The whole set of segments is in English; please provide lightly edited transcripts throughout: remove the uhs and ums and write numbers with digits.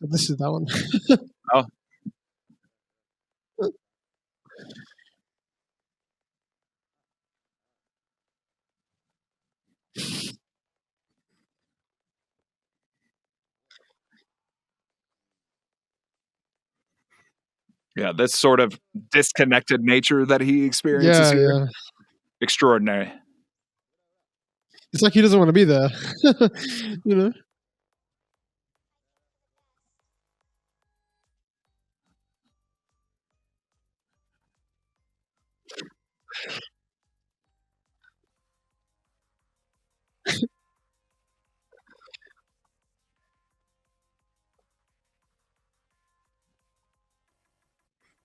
This is that one. Oh. Yeah, this sort of disconnected nature that he experiences here. Yeah. Extraordinary. It's like he doesn't want to be there. You know?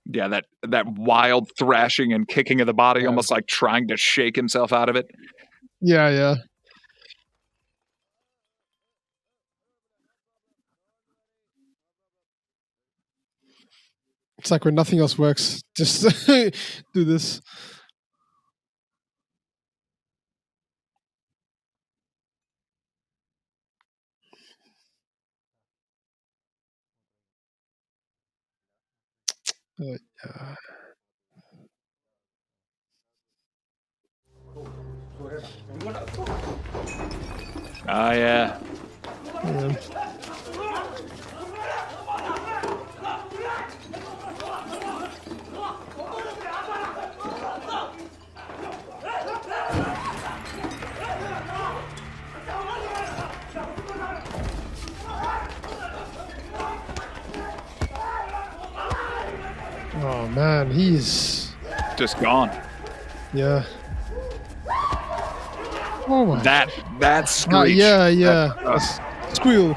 Yeah, that wild thrashing and kicking of the body, almost like trying to shake himself out of it. Yeah. It's like when nothing else works, just do this. Yeah. Oh, yeah. Oh man, he's just gone. Yeah. Oh my. That screech. Yeah. Squeal.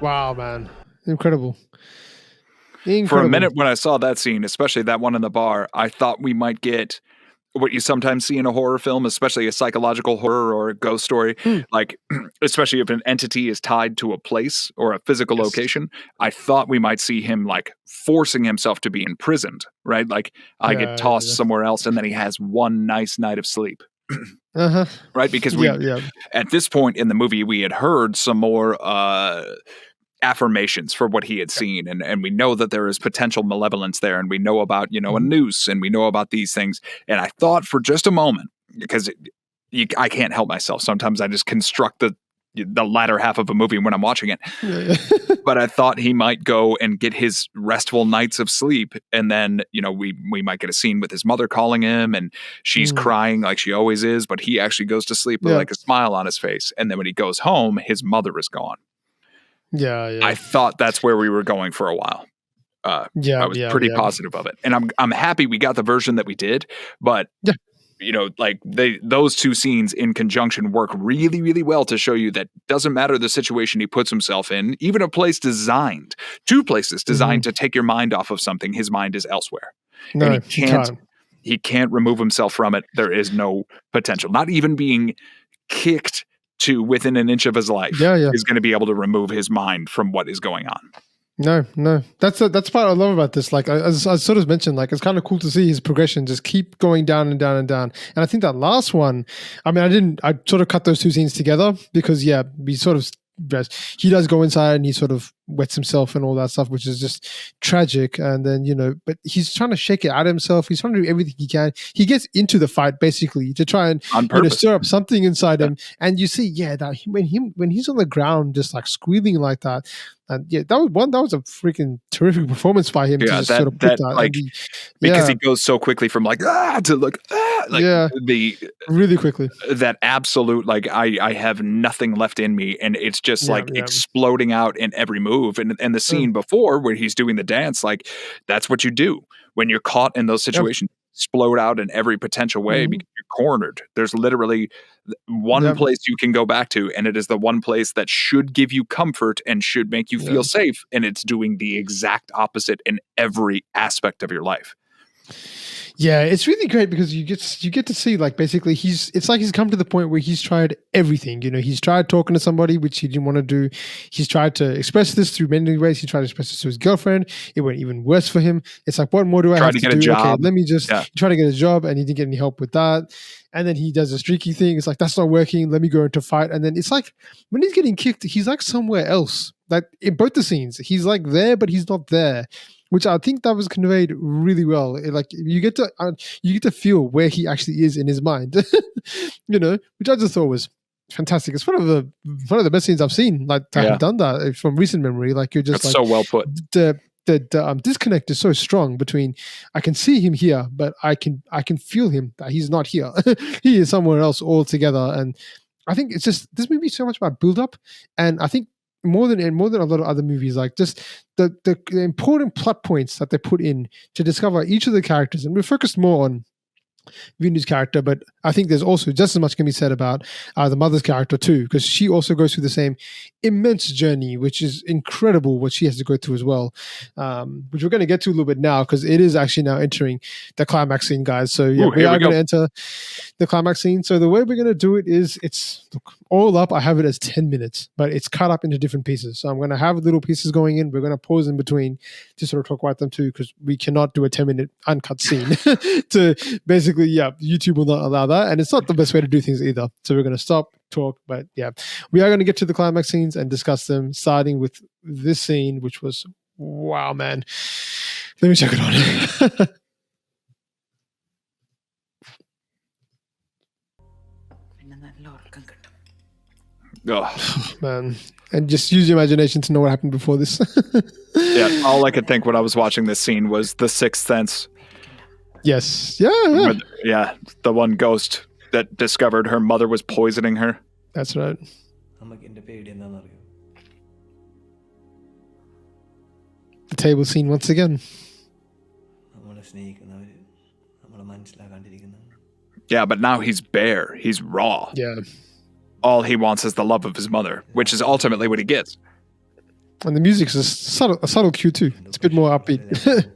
Wow, man. Incredible. For a minute when I saw that scene, especially that one in the bar, I thought we might get what you sometimes see in a horror film, especially a psychological horror or a ghost story, like especially if an entity is tied to a place or a physical location. I thought we might see him like forcing himself to be imprisoned, right? Like I get tossed somewhere else and then he has one nice night of sleep. Right? Because at this point in the movie, we had heard some more affirmations for what he had seen, and we know that there is potential malevolence there, and we know about a noose, and we know about these things. And I thought for just a moment, because I can't help myself, sometimes I just construct the latter half of a movie when I'm watching it. But I thought he might go and get his restful nights of sleep, and then we might get a scene with his mother calling him, and she's crying like she always is, but he actually goes to sleep with like a smile on his face, and then when he goes home, his mother is gone. Yeah. I thought that's where we were going for a while. I was pretty positive of it, and I'm happy we got the version that we did. But like those two scenes in conjunction work really, really well to show you that doesn't matter the situation he puts himself in, even a place designed, two places designed to take your mind off of something. His mind is elsewhere, and he can't remove himself from it. There is no potential, not even being kicked to within an inch of his life is going to be able to remove his mind from what is going on. No. That's part I love about this. Like as I sort of mentioned, like it's kind of cool to see his progression just keep going down and down and down. And I think that last one, I sort of cut those two scenes together because we sort of he does go inside and he sort of wets himself and all that stuff, which is just tragic. And then, but he's trying to shake it out of himself. He's trying to do everything he can. He gets into the fight basically to try and stir up something inside him. And you see, that when he's on the ground, just like squealing like that. And that was a freaking terrific performance by him to just sort of put that like, because he goes so quickly from like to really quickly. That absolute like I have nothing left in me, and it's just exploding out in every move. And the scene before where he's doing the dance, like that's what you do when you're caught in those situations. Explode out in every potential way because you're cornered. There's literally one place you can go back to, and it is the one place that should give you comfort and should make you feel safe, and it's doing the exact opposite in every aspect of your life. Yeah, it's really great because you get to see like basically it's like he's come to the point where he's tried everything. You know, he's tried talking to somebody, which he didn't want to do. He's tried to express this through many ways. He tried to express this to his girlfriend. It went even worse for him. It's like, what more do I have to do? Okay, let me just try to get a job, and he didn't get any help with that. And then he does a streaky thing. It's like, that's not working. Let me go into fight. And then it's like when he's getting kicked, he's like somewhere else. Like in both the scenes, he's like there, but he's not there. Which I think that was conveyed really well. Like you get to feel where he actually is in his mind, you know, which I just thought was fantastic. It's one of the best scenes I've seen. Like to have done that from recent memory. Like you're just That's like so well put. The disconnect is so strong between I can see him here, but I can feel him that he's not here. He is somewhere else altogether. And I think it's just this movie is so much about build up, and I think more than a lot of other movies, like just the important plot points that they put in to discover each of the characters, and we're focused more on Venu's character, but I think there's also just as much can be said about the mother's character too, because she also goes through the same immense journey, which is incredible what she has to go through as well, which we're going to get to a little bit now because it is actually now entering the climax scene, guys. So yeah, we are going to enter the climax scene. So the way we're going to do it is all up. I have it as 10 minutes, but it's cut up into different pieces. So I'm going to have little pieces going in. We're going to pause in between to sort of talk about them too, because we cannot do a 10-minute uncut scene to basically, YouTube will not allow that. And it's not the best way to do things either. So we're going to stop, talk, but yeah, we are going to get to the climax scenes and discuss them, starting with this scene, which was, wow, man. Let me check it out. Oh, man. And just use your imagination to know what happened before this. Yeah, all I could think when I was watching this scene was The Sixth Sense. Yes. Yeah. Yeah, the one ghost that discovered her mother was poisoning her. That's right. The table scene once again. Yeah, but now he's bare. He's raw. Yeah. All he wants is the love of his mother, which is ultimately what he gets. And the music's a subtle cue too. It's a bit more upbeat.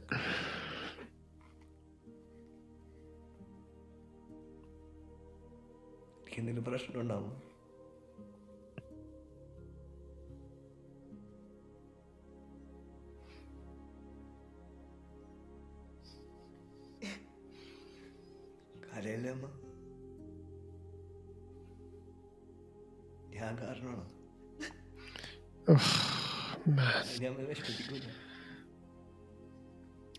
Oh, man.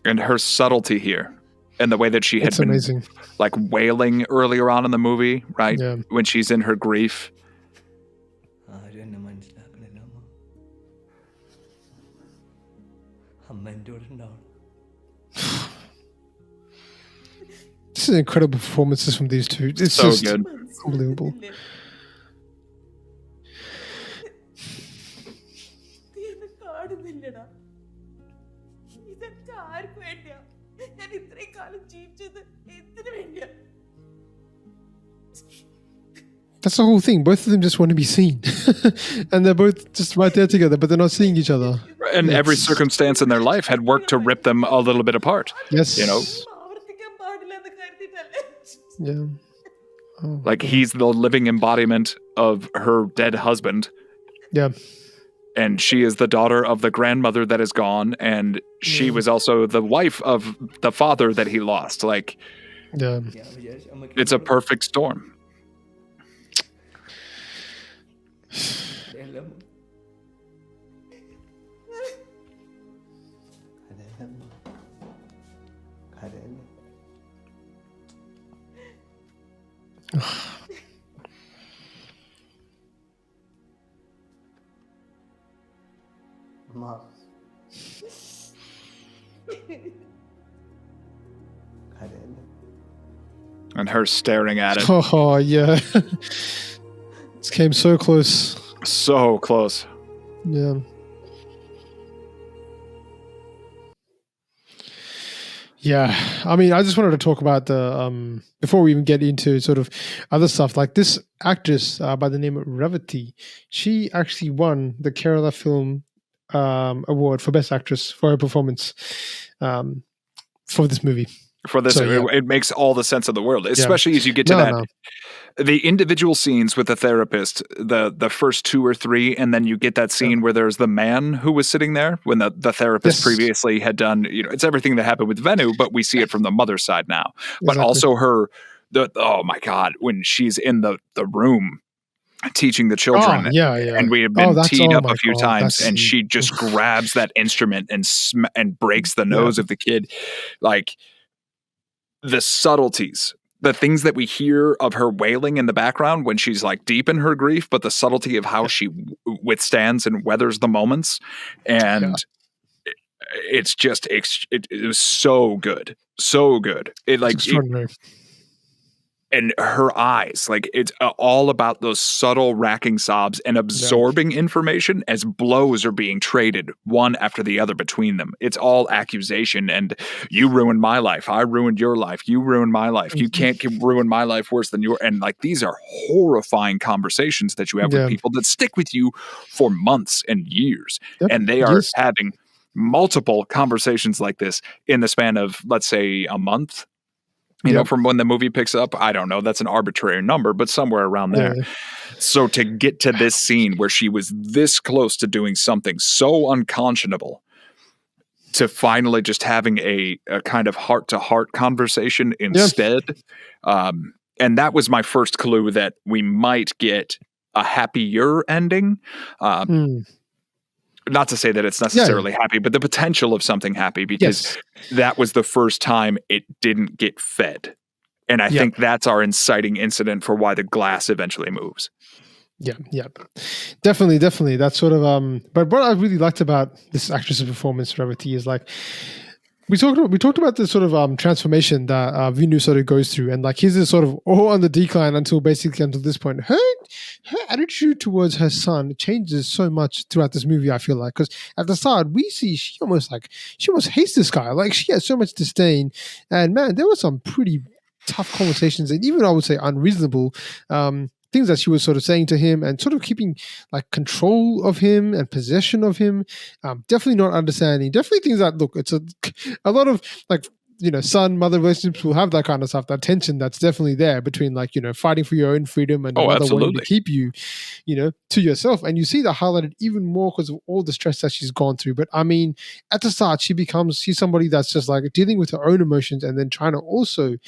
And her subtlety here, and the way that she had been amazing. Like wailing earlier on in the movie, right? Yeah. When she's in her grief. This is incredible performances from these two. It's so just good. Unbelievable. That's the whole thing. Both of them just want to be seen. And they're both just right there together, but they're not seeing each other. And every circumstance in their life had worked to rip them a little bit apart. Yes. You know? Yeah. Oh, like he's the living embodiment of her dead husband. Yeah. And she is the daughter of the grandmother that is gone, and she was also the wife of the father that he lost. Like, yeah. It's a perfect storm. And her staring at it. Oh, yeah. It came so close. So close. Yeah. Yeah. I mean, I just wanted to talk about the, before we even get into sort of other stuff, like this actress by the name of Revathi, she actually won the Kerala Film Award for Best Actress for her performance for this movie. For this, it makes all the sense of the world, especially as you get to the individual scenes with the therapist, the first 2 or 3, and then you get that scene where there's the man who was sitting there when the therapist previously had done, it's everything that happened with Venu, but we see it from the mother's side now. But also oh my God, when she's in the room teaching the children, and we have been teed up a few times, and she just grabs that instrument and breaks the nose of the kid. Like, the subtleties, the things that we hear of her wailing in the background when she's like deep in her grief, but the subtlety of how she withstands and weathers the moments. And it's just, it was so good. So good. And her eyes, like, it's all about those subtle racking sobs and absorbing information as blows are being traded one after the other between them. It's all accusation, and you ruined my life. I ruined your life. You ruined my life. You can't ruin my life worse than your. And like, these are horrifying conversations that you have with people that stick with you for months and years. And they are having multiple conversations like this in the span of, let's say, a month. From when the movie picks up, I don't know, that's an arbitrary number, but somewhere around there. So to get to this scene where she was this close to doing something so unconscionable, to finally just having a kind of heart-to-heart conversation instead. And that was my first clue that we might get a happier ending. Not to say that it's necessarily happy, but the potential of something happy, because that was the first time it didn't get fed. And I think that's our inciting incident for why the glass eventually moves. Definitely. That's sort of, but what I really liked about this actress's performance, Revathi, is like, we talked about the sort of transformation that Venu sort of goes through, and like he's just sort of all on the decline until this point. Her attitude towards her son changes so much throughout this movie, I feel like, because at the start we see she almost hates this guy. Like, she has so much disdain, and man, there were some pretty tough conversations, and even I would say unreasonable things that she was sort of saying to him, and sort of keeping like control of him and possession of him. Definitely not understanding. Definitely things that, look, it's a lot of like, son mother relationships will have that kind of stuff, that tension that's definitely there between, like, fighting for your own freedom and the mother wanting to keep you, to yourself. And you see that highlighted even more because of all the stress that she's gone through. But I mean, at the start, she's somebody that's just like dealing with her own emotions and then trying to also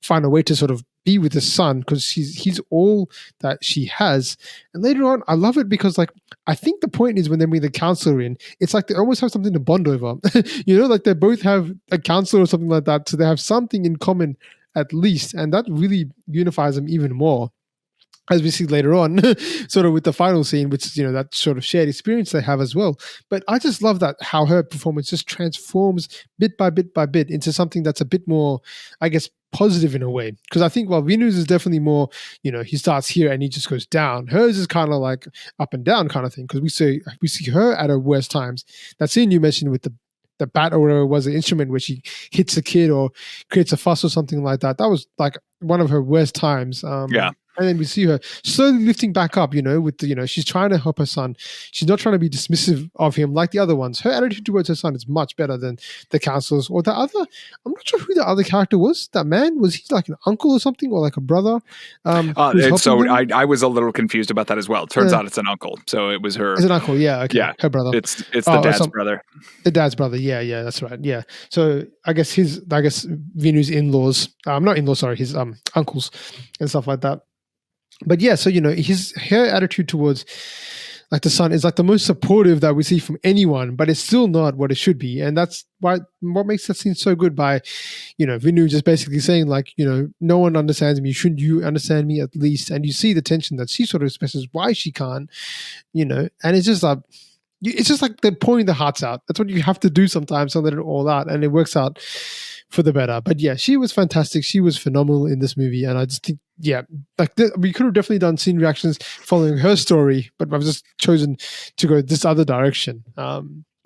find a way to sort of be with his son, because he's all that she has. And later on, I love it because, like, I think the point is when they bring the counselor in, it's like they almost have something to bond over. Like they both have a counselor or something like that, so they have something in common at least, and that really unifies them even more, as we see later on, sort of with the final scene, which is, that sort of shared experience they have as well. But I just love that how her performance just transforms bit by bit by bit into something that's a bit more, I guess, positive in a way. Because I think while Venu's is definitely more, he starts here and he just goes down. Hers is kind of like up and down kind of thing, because we see her at her worst times. That scene you mentioned with the bat or whatever it was, the instrument where she hits a kid or creates a fuss or something like that. That was like one of her worst times. And then we see her slowly lifting back up, with the, she's trying to help her son. She's not trying to be dismissive of him like the other ones. Her attitude towards her son is much better than the counselors or the other. I'm not sure who the other character was. That man, was he like an uncle or something, or like a brother? So I was a little confused about that as well. Turns out it's an uncle. So it was her. It's an uncle. Yeah. Okay. Yeah. Her brother. It's the dad's brother. The dad's brother. Yeah. That's right. Yeah. So I guess Venu's in-laws, not in-laws, sorry, his uncles and stuff like that. But yeah, so, her attitude towards like the son is like the most supportive that we see from anyone, but it's still not what it should be. And that's what makes that scene so good, by, Venu just basically saying, like, no one understands me. Shouldn't you understand me at least? And you see the tension that she sort of expresses why she can't, and it's just like they're pouring the hearts out. That's what you have to do sometimes to let it all out. And it works out for the better. But yeah, she was fantastic. She was phenomenal in this movie. And I just think, we could have definitely done scene reactions following her story, but I've just chosen to go this other direction.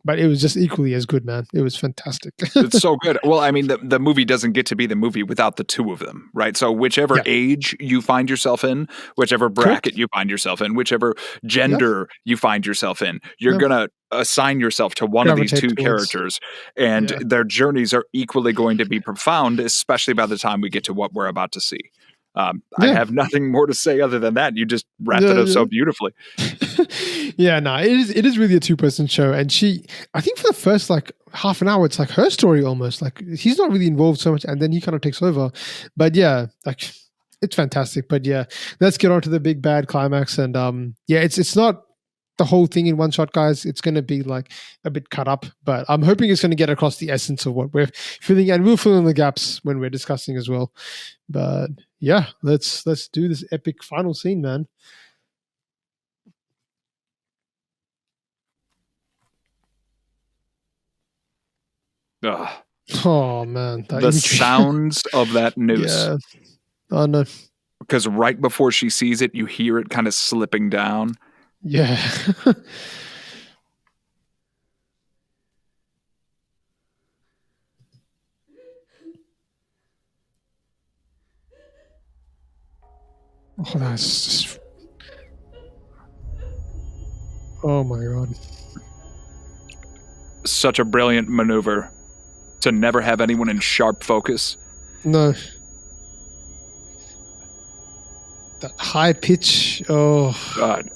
But it was just equally as good, man. It was fantastic. It's so good. Well, I mean, the movie doesn't get to be the movie without the two of them, right? So whichever age you find yourself in, whichever bracket you find yourself in, whichever gender you find yourself in, you're going to assign yourself to one of these two characters, and their journeys are equally going to be profound, especially by the time we get to what we're about to see. I have nothing more to say other than that. You just wrapped it up so beautifully. It is really a two-person show, and I think for the first like half an hour, it's like her story almost. Like he's not really involved so much, and then he kind of takes over. But like it's fantastic. But let's get on to the big bad climax, and it's not the whole thing in one shot, guys. It's going to be like a bit cut up, but I'm hoping it's going to get across the essence of what we're feeling, and we'll fill in the gaps when we're discussing as well. But let's do this epic final scene, man. Ugh. Oh man, the sounds of that noose. Yeah. Oh no. Because right before she sees it, you hear it kind of slipping down. Yeah. Oh, that's just... Oh my god. Such a brilliant maneuver to never have anyone in sharp focus. No. That high pitch. Oh God.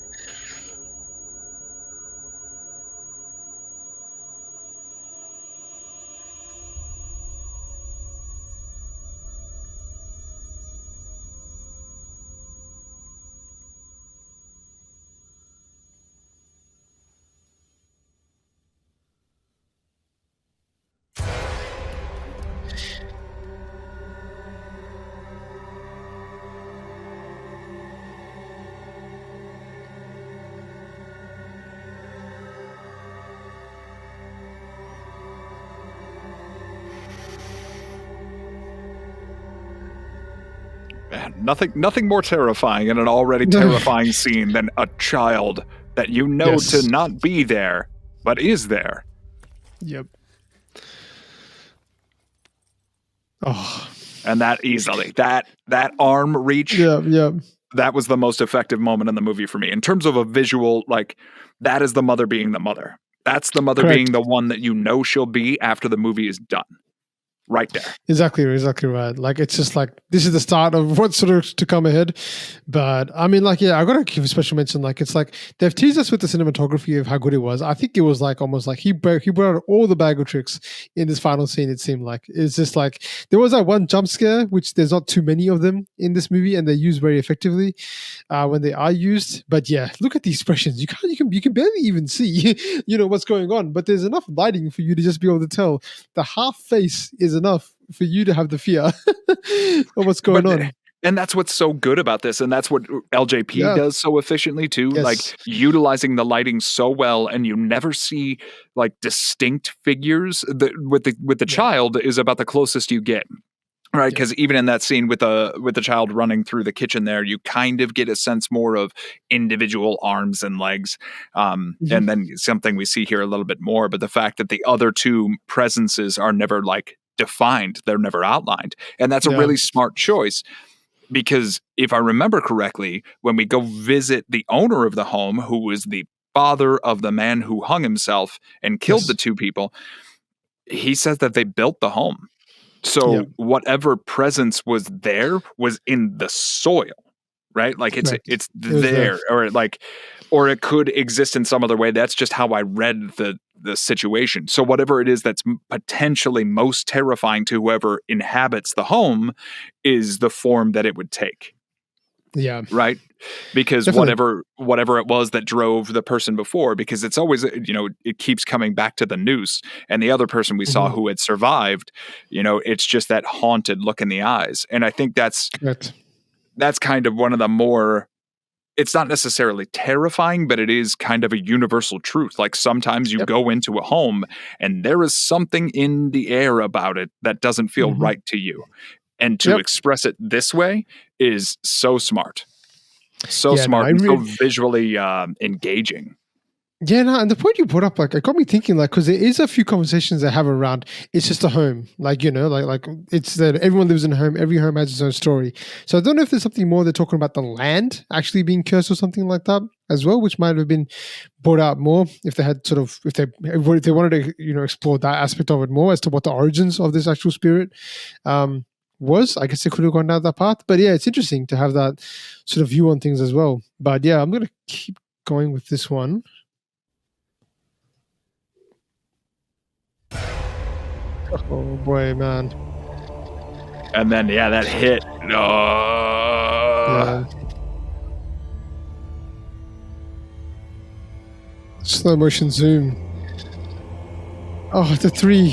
Man, nothing more terrifying in an already terrifying scene than a child that you know to not be there, but is there. Yep. Oh. And that easily, that arm reach. Yeah. That was the most effective moment in the movie for me. In terms of a visual, like, that is the mother being the mother. That's the mother being the one that you know she'll be after the movie is done. Right there. Exactly right. Like, it's just like, this is the start of what's sort of to come ahead. But I mean, like, I got to give a special mention. Like, it's like, they've teased us with the cinematography of how good it was. I think it was like, almost like he brought out all the bag of tricks in this final scene. It seemed like it's just like, there was that one jump scare, which there's not too many of them in this movie, and they're used very effectively when they are used. But look at the expressions. You can barely even see, what's going on, but there's enough lighting for you to just be able to tell the half face is enough for you to have the fear of what's going on. And that's what's so good about this. And that's what LJP does so efficiently too. Yes. Like, utilizing the lighting so well, and you never see like distinct figures. With the child is about the closest you get. Right, because even in that scene with the child running through the kitchen there, you kind of get a sense more of individual arms and legs, and then something we see here a little bit more. But the fact that the other two presences are never like defined, they're never outlined, and that's a really smart choice. Because if I remember correctly, when we go visit the owner of the home, who was the father of the man who hung himself and killed the two people, he says that they built the home. So whatever presence was there was in the soil, right? Like it's there, or it could exist in some other way. That's just how I read the situation. So whatever it is that's potentially most terrifying to whoever inhabits the home is the form that it would take. Yeah. Right. Because whatever it was that drove the person before, because it's always, it keeps coming back to the noose, and the other person we saw who had survived, it's just that haunted look in the eyes. And I think that's kind of one of the more, it's not necessarily terrifying, but it is kind of a universal truth. Like, sometimes you go into a home and there is something in the air about it that doesn't feel right to you. And to express it this way is so smart. So smart and so visually engaging. Yeah, no, and the point you brought up, like, it got me thinking, like, because there is a few conversations they have around. It's just a home, like, you know, like it's that everyone lives in a home. Every home has its own story. So I don't know if there's something more they're talking about the land actually being cursed or something like that as well, which might have been brought out more if they had sort of if they wanted to, you know, explore that aspect of it more as to what the origins of this actual spirit was. I guess they could have gone down that path. But yeah, it's interesting to have that sort of view on things as well. But yeah, I'm gonna keep going with this one. Oh boy, man. And then yeah, that hit. Yeah. Slow motion zoom. Oh, the 3.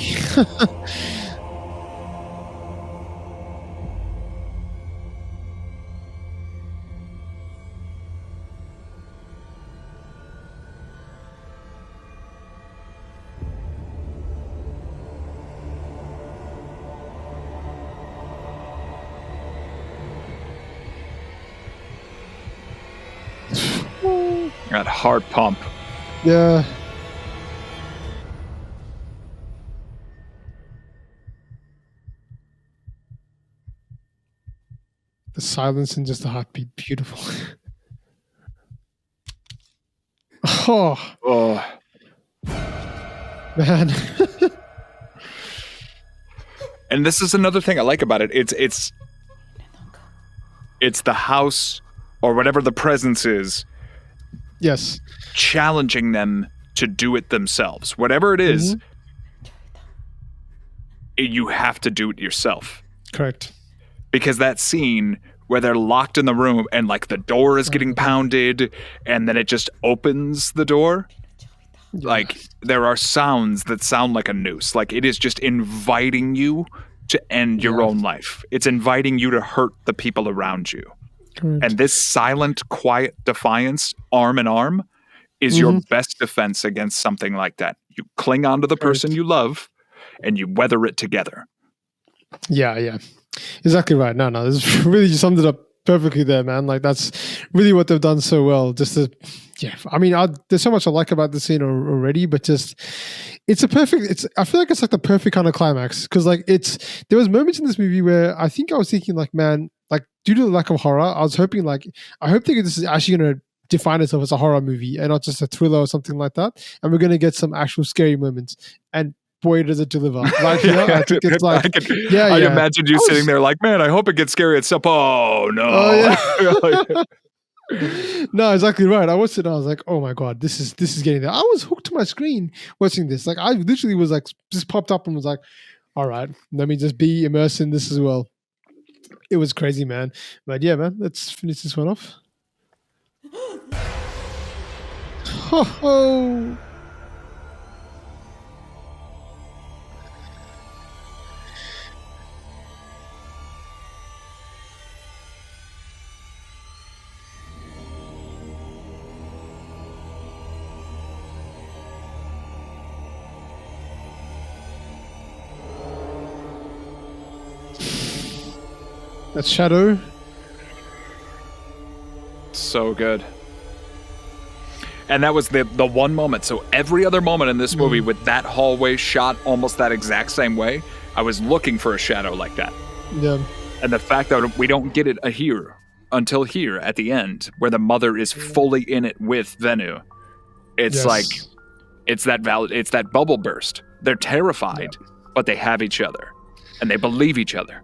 That heart pump. Yeah. The silence and just the heartbeat. Beautiful. Oh. Man. And this is another thing I like about it. It's the house or whatever the presence is. Yes. Challenging them to do it themselves. Whatever it is, you have to do it yourself. Correct. Because that scene where they're locked in the room and like the door is getting pounded and then it just opens the door. Yeah. Like there are sounds that sound like a noose. Like it is just inviting you to end your own life. It's inviting you to hurt the people around you. Correct. And this silent, quiet defiance, arm in arm, is your best defense against something like that. You cling on to the person you love and you weather it together. Yeah. Exactly right. No, this really just summed it up perfectly there, man. Like that's really what they've done so well. Just to, I mean, there's so much I like about the scene already, but just I feel like it's like the perfect kind of climax because like there was moments in this movie where I think I was thinking like, man, like due to the lack of horror, I was hoping like, I hope that this is actually going to define itself as a horror movie and not just a thriller or something like that. And we're going to get some actual scary moments. And boy, does it deliver. Like, you know, I think it's like, I imagine you sitting there like, man, I hope it gets scary at some point. Oh, no. Oh, yeah. No, exactly right. I watched it and I was like, oh my God, this is getting there. I was hooked to my screen watching this. Like, I literally was like, just popped up and was like, all right, let me just be immersed in this as well. It was crazy, man. But yeah, man, let's finish this one off. Oh. That shadow. So good. And that was the one moment. So every other moment in this movie with that hallway shot almost that exact same way, I was looking for a shadow like that. Yeah. And the fact that we don't get it until here at the end, where the mother is fully in it with Venu. It's like, it's that bubble burst. They're terrified, but they have each other. And they believe each other.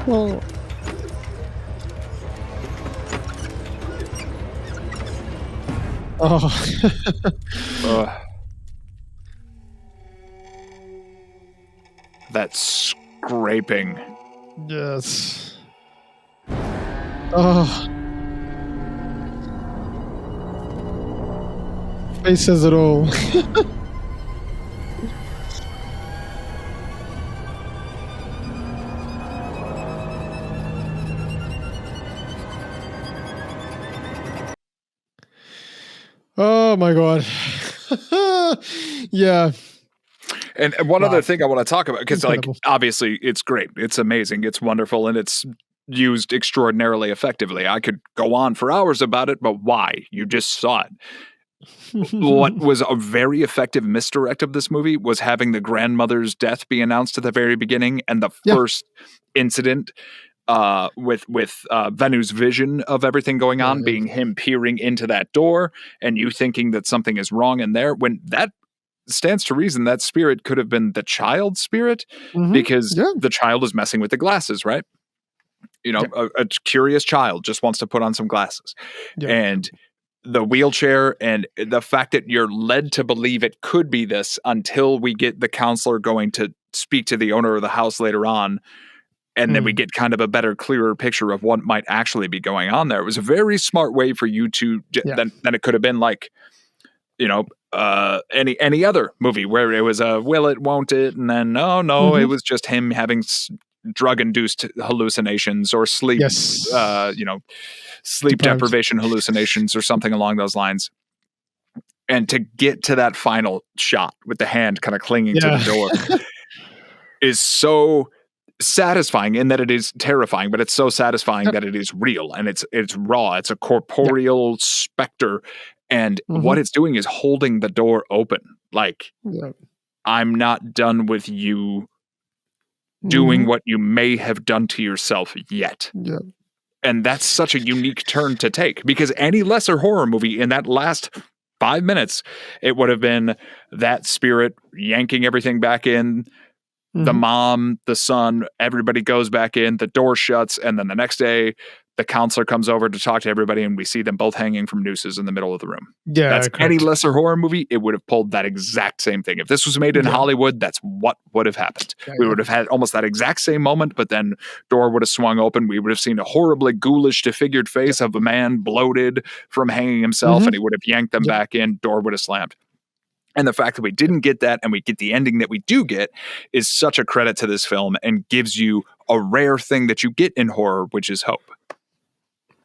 Well, That scraping. Yes. Face says it all. Oh my god. Yeah. And one other thing I want to talk about, because like obviously it's great, it's amazing, it's wonderful, and it's used extraordinarily effectively. I could go on for hours about it, but why? You just saw it. What was a very effective misdirect of this movie was having the grandmother's death be announced at the very beginning, and the first incident with Venu's vision of everything going on being him peering into that door and you thinking that something is wrong in there, when that stands to reason that spirit could have been the child's spirit, because the child is messing with the glasses, right? You know, a curious child just wants to put on some glasses. And the wheelchair and the fact that you're led to believe it could be this until we get the counselor going to speak to the owner of the house later on. And then we get kind of a better, clearer picture of what might actually be going on there. It was a very smart way for you to, then it could have been like, you know, any other movie where it was a will it, won't it? And then, no, it was just him having drug-induced hallucinations or sleep, sleep deprivation hallucinations or something along those lines. And to get to that final shot with the hand kind of clinging to the door is so satisfying in that it is terrifying, but it's so satisfying that it is real and it's raw. It's a corporeal specter. And what it's doing is holding the door open. Like, I'm not done with you doing what you may have done to yourself yet. And that's such a unique turn to take, because any lesser horror movie in that last 5 minutes, it would have been that spirit yanking everything back in. The mom, the son, everybody goes back in, the door shuts, and then the next day the counselor comes over to talk to everybody and we see them both hanging from nooses in the middle of the room. That's any lesser horror movie, it would have pulled that exact same thing. If this was made in Hollywood, that's what would have happened. We would have had almost that exact same moment, but then door would have swung open. We would have seen a horribly ghoulish, disfigured face of a man bloated from hanging himself, and he would have yanked them back in, door would have slammed. And the fact that we didn't get that and we get the ending that we do get is such a credit to this film and gives you a rare thing that you get in horror, which is hope.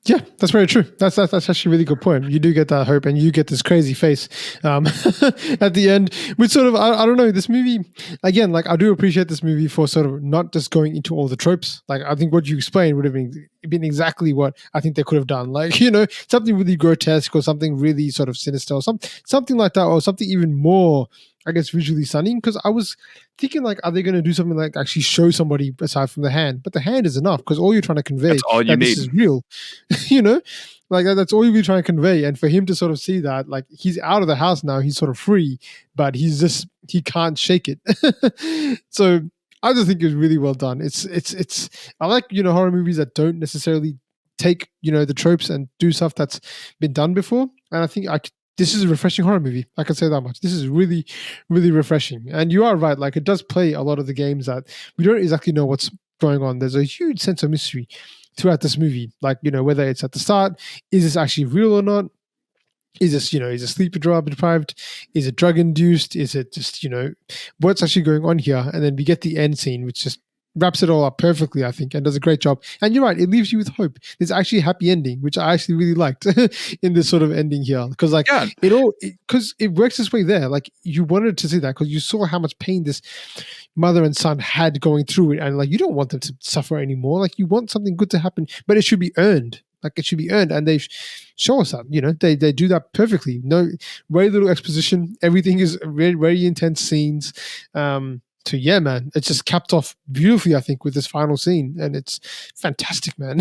Yeah, that's very true. That's actually a really good point. You do get that hope, and you get this crazy face at the end, which sort of, I don't know, this movie, again, like I do appreciate this movie for sort of not just going into all the tropes. Like I think what you explained would have been exactly what I think they could have done. Like, you know, something really grotesque or something really sort of sinister or something like that, or something even more, I guess, visually stunning. Because I was thinking, like, are they going to do something like actually show somebody aside from the hand? But the hand is enough, because all you're trying to convey that this is real. You know, like that's all you're trying to convey. And for him to sort of see that, like, he's out of the house now, he's sort of free, but he can't shake it. So I just think it's really well done. It's I like, you know, horror movies that don't necessarily take, you know, the tropes and do stuff that's been done before. And I think this is a refreshing horror movie. I can say that much. This is really, really refreshing. And you are right. Like, it does play a lot of the games that we don't exactly know what's going on. There's a huge sense of mystery throughout this movie. Like, you know, whether it's at the start, is this actually real or not? Is this, you know, is it sleep deprived? Is it drug induced? Is it just, you know, what's actually going on here? And then we get the end scene, which just wraps it all up perfectly, I think, and does a great job. And you're right, it leaves you with hope. There's actually a happy ending, which I actually really liked in this sort of ending here. Because like because it works its way there. Like, you wanted to see that because you saw how much pain this mother and son had going through it, and like, you don't want them to suffer anymore. Like, you want something good to happen, but it should be earned. Like, it should be earned, and they show us that. You know, they do that perfectly. No, very little exposition. Everything is very, very intense scenes. So yeah, man, it's just capped off beautifully, I think, with this final scene, and it's fantastic, man.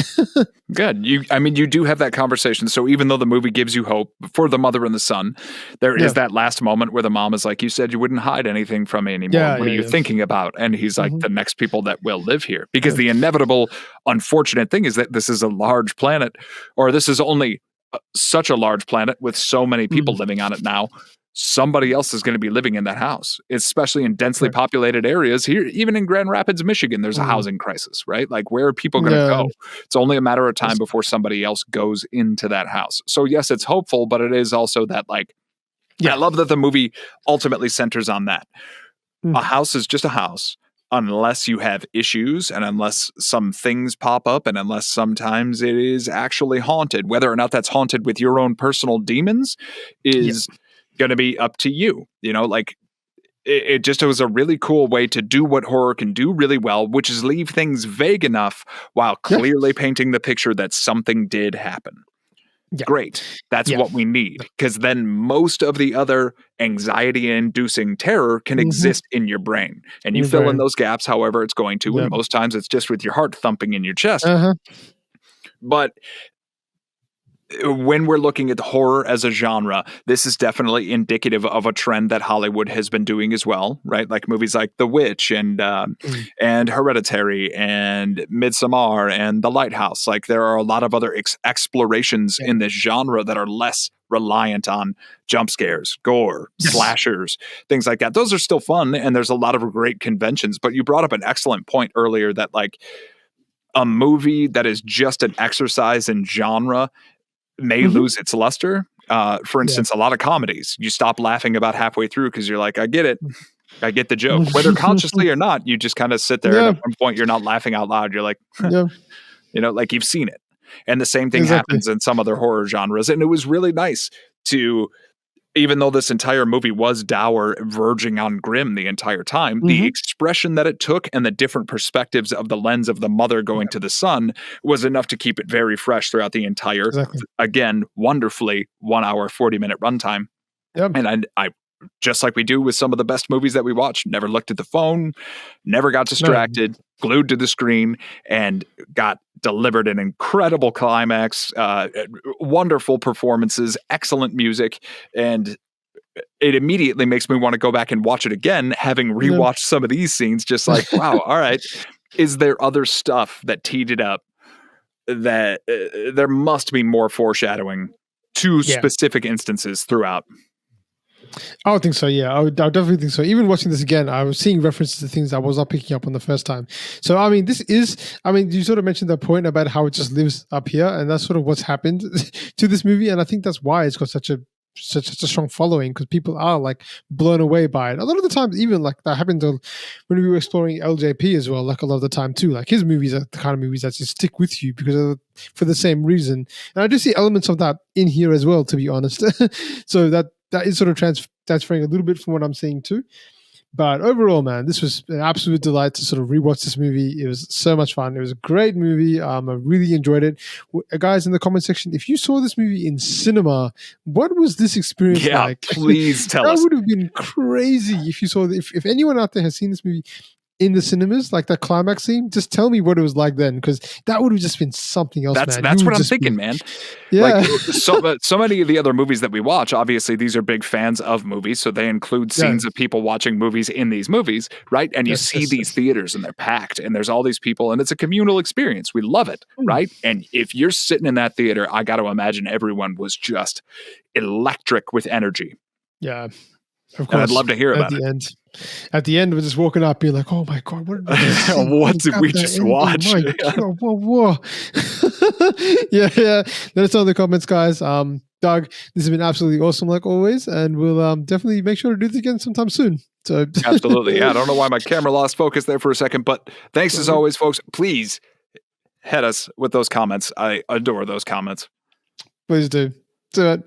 Good. You do have that conversation. So even though the movie gives you hope for the mother and the son, there is that last moment where the mom is like, "You said you wouldn't hide anything from me anymore. What are you thinking about?" And he's like, "The next people that will live here," because the inevitable, unfortunate thing is that this is a large planet, or this is only such a large planet with so many people living on it now. Somebody else is going to be living in that house, especially in densely populated areas. Here, even in Grand Rapids, Michigan, there's a housing crisis, right? Like, where are people going to go? It's only a matter of time before somebody else goes into that house. So yes, it's hopeful, but it is also that, like, I love that the movie ultimately centers on that. A house is just a house. unless you have issues and unless some things pop up and unless sometimes it is actually haunted. Whether or not that's haunted with your own personal demons is going to be up to you. You know, like it just was a really cool way to do what horror can do really well, which is leave things vague enough while clearly painting the picture that something did happen. Yeah. Great. That's what we need, because then most of the other anxiety-inducing terror can exist in your brain. And you fill in those gaps however it's going to, and most times it's just with your heart thumping in your chest. But when we're looking at horror as a genre, this is definitely indicative of a trend that Hollywood has been doing as well, right? Like movies like The Witch and Hereditary and Midsommar and The Lighthouse. Like there are a lot of other explorations in this genre that are less reliant on jump scares, gore, slashers, things like that. Those are still fun, and there's a lot of great conventions. But you brought up an excellent point earlier that like a movie that is just an exercise in genre may lose its luster. For instance, a lot of comedies, you stop laughing about halfway through because you're like, I get it. I get the joke. Whether consciously or not, you just kind of sit there and at one point you're not laughing out loud. You're like, you know, like you've seen it. And the same thing happens in some other horror genres. And it was really nice to, even though this entire movie was dour, verging on grim the entire time, the expression that it took and the different perspectives of the lens of the mother going to the son was enough to keep it very fresh throughout the entire, again, wonderfully 1 hour, 40-minute runtime. And I, just like we do with some of the best movies that we watch, never looked at the phone, never got distracted, glued to the screen, and got delivered an incredible climax, wonderful performances, excellent music, and it immediately makes me want to go back and watch it again, having rewatched some of these scenes, just like, wow, all right, is there other stuff that teed it up that there must be more foreshadowing to specific instances throughout? I would think so, yeah. I would definitely think so. Even watching this again, I was seeing references to things I was not picking up on the first time. So, I mean, you sort of mentioned that point about how it just lives up here, and that's sort of what's happened to this movie, and I think that's why it's got such a strong following, because people are like blown away by it. A lot of the time, even like that happened when we were exploring LJP as well, like a lot of the time too. Like his movies are the kind of movies that just stick with you for the same reason. And I do see elements of that in here as well, to be honest. So that is sort of transferring a little bit from what I'm seeing too. But overall, man, this was an absolute delight to sort of rewatch this movie. It was so much fun. It was a great movie. I really enjoyed it. Guys, in the comment section, if you saw this movie in cinema, what was this experience like? Please tell us. That would have been crazy if you saw. If anyone out there has seen this movie in the cinemas, like that climax scene, just tell me what it was like then, because that would have just been something else, man. That's what I'm thinking, man. Yeah. Like so many of the other movies that we watch, obviously these are big fans of movies, so they include scenes of people watching movies in these movies, right? And you see these theaters and they're packed and there's all these people and it's a communal experience. We love it, right? And if you're sitting in that theater, I got to imagine everyone was just electric with energy. Yeah. Of course. And I'd love to hear about it. At the end, we're just walking up, being like, "Oh my god, what did we just watch?" Oh my god, whoa. yeah. Let us know in the comments, guys. Doug, this has been absolutely awesome, like always, and we'll definitely make sure to do this again sometime soon. So absolutely, yeah. I don't know why my camera lost focus there for a second, but thanks as always, folks. Please hit us with those comments. I adore those comments. Please do. Do it.